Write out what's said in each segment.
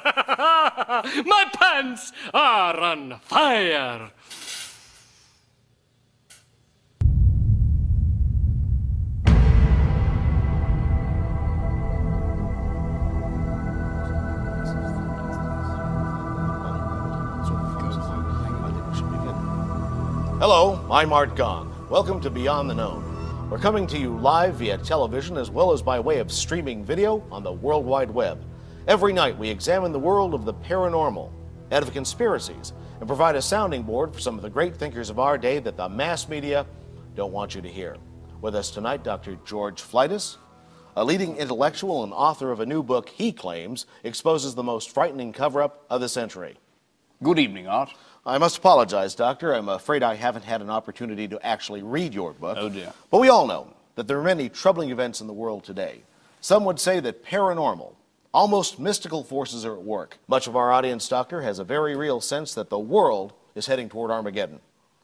My pants are on fire. Hello, I'm Art Gong. Welcome to Beyond the Known. We're coming to you live via television as well as by way of streaming video on the World Wide Web. Every night we examine the world of the paranormal and of conspiracies and provide a sounding board for some of the great thinkers of our day that the mass media don't want you to hear. With us tonight, Dr. George Flightus, a leading intellectual and author of a new book he claims exposes the most frightening cover-up of the century. Good evening, Art. I must apologize, Doctor. I'm afraid I haven't had an opportunity to actually read your book. Oh, dear. But we all know that there are many troubling events in the world today. Some would say that paranormal, almost mystical forces are at work. Much of our audience, Doctor, has a very real sense that the world is heading toward Armageddon.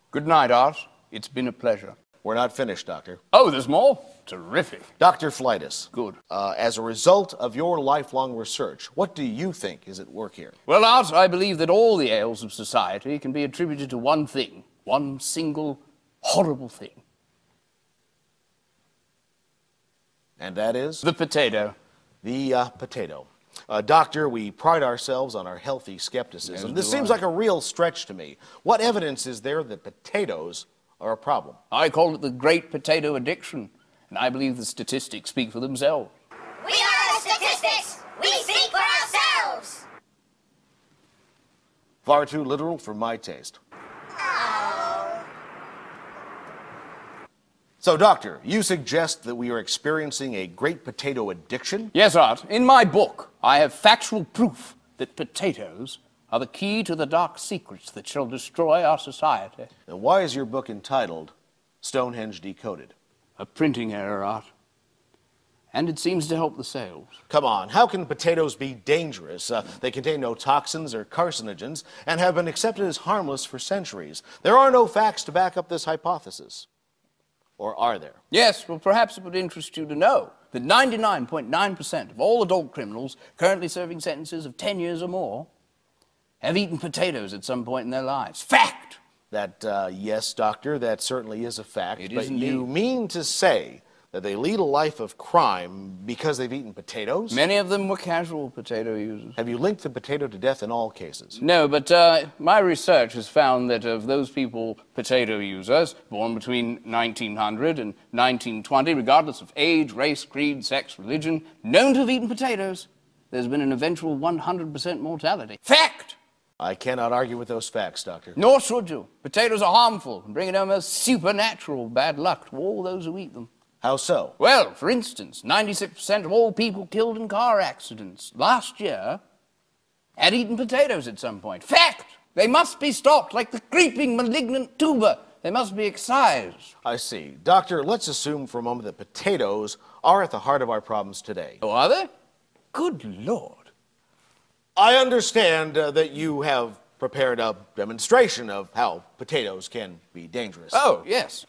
Good night, Art. It's been a pleasure. We're not finished, Doctor. Oh, there's more? Terrific. Dr. Flightus. Good. As a result of your lifelong research, what do you think is at work here? Well, Art, I believe that all the ails of society can be attributed to one thing. One single, horrible thing. And that is? The potato. The potato. Doctor, we pride ourselves on our healthy skepticism. Yes, This seems like a real stretch to me. What evidence is there that potatoes are a problem? I call it the great potato addiction, and I believe the statistics speak for themselves. We are the statistics! We speak for ourselves! Far too literal for my taste. Oh. So, Doctor, you suggest that we are experiencing a great potato addiction? Yes, Art. In my book, I have factual proof that potatoes are the key to the dark secrets that shall destroy our society. And why is your book entitled Stonehenge Decoded? A printing error, Art. And it seems to help the sales. Come on, how can potatoes be dangerous? They contain no toxins or carcinogens and have been accepted as harmless for centuries. There are no facts to back up this hypothesis. Or are there? Yes, well, perhaps it would interest you to know that 99.9% of all adult criminals currently serving sentences of 10 years or more have eaten potatoes at some point in their lives. Fact! Yes, Doctor, that certainly is a fact. It but is indeed. You mean to say that they lead a life of crime because they've eaten potatoes? Many of them were casual potato users. Have you linked the potato to death in all cases? No, but my research has found that of those people, potato users, born between 1900 and 1920, regardless of age, race, creed, sex, religion, known to have eaten potatoes, there's been an eventual 100% mortality. Fact! I cannot argue with those facts, Doctor. Nor should you. Potatoes are harmful and bring almost supernatural bad luck to all those who eat them. How so? Well, for instance, 96% of all people killed in car accidents last year had eaten potatoes at some point. Fact! They must be stopped like the creeping malignant tuber. They must be excised. I see. Doctor, let's assume for a moment that potatoes are at the heart of our problems today. Oh, are they? Good Lord. I understand that you have prepared a demonstration of how potatoes can be dangerous. Oh, yes.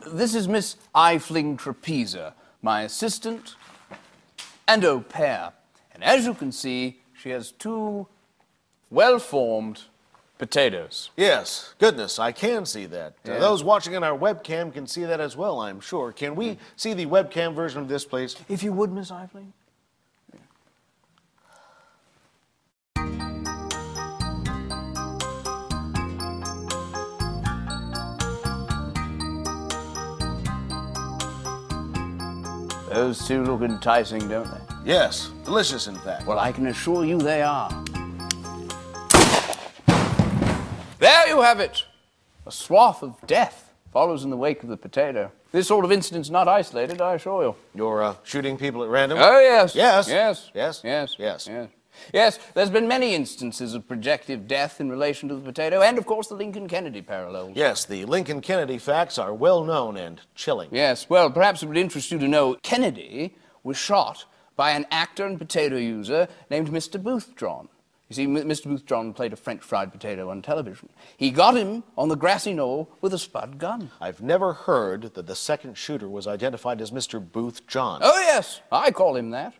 This is Miss Eifling Trapeza, my assistant and au pair. And as you can see, she has two well-formed potatoes. Yes, goodness, I can see that. Yes. Those watching on our webcam can see that as well, I'm sure. Can we see the webcam version of this, please? If you would, Miss Eifling. Those two look enticing, don't they? Yes, delicious, in fact. Well, I can assure you they are. There you have it. A swath of death follows in the wake of the potato. This sort of incident's not isolated, I assure you. You're shooting people at random? Oh, yes. Yes. Yes. Yes. Yes. Yes. Yes. Yes, there's been many instances of projective death in relation to the potato, and of course the Lincoln-Kennedy parallels. Yes, the Lincoln-Kennedy facts are well known and chilling. Yes, well, perhaps it would interest you to know Kennedy was shot by an actor and potato user named Mr. Boothjohn. You see, Mr. Boothjohn played a French fried potato on television. He got him on the grassy knoll with a spud gun. I've never heard that the second shooter was identified as Mr. Boothjohn. Oh, yes, I call him that.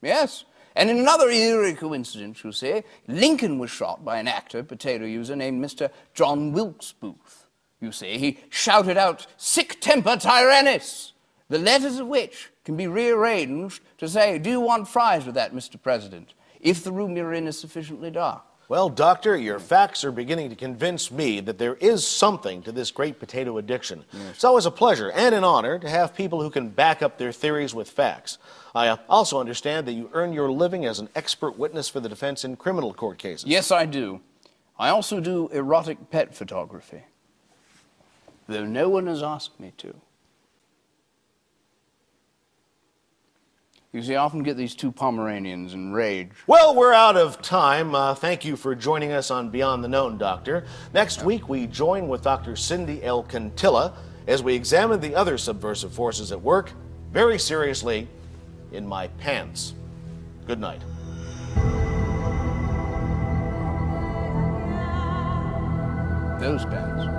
Yes. And in another eerie coincidence, you see, Lincoln was shot by an actor, potato user, named Mr. John Wilkes Booth. You see, he shouted out, "Sic temper tyrannis," the letters of which can be rearranged to say, "Do you want fries with that, Mr. President?" if the room you're in is sufficiently dark. Well, Doctor, your facts are beginning to convince me that there is something to this great potato addiction. Yes. It's always a pleasure and an honor to have people who can back up their theories with facts. I also understand that you earn your living as an expert witness for the defense in criminal court cases. Yes, I do. I also do erotic pet photography, though no one has asked me to. You see, I often get these two Pomeranians in rage. Well, we're out of time. Thank you for joining us on Beyond the Known, Doctor. Next week, we join with Dr. Cindy L. Cantilla as we examine the other subversive forces at work, very seriously, in my pants. Good night. Those pants.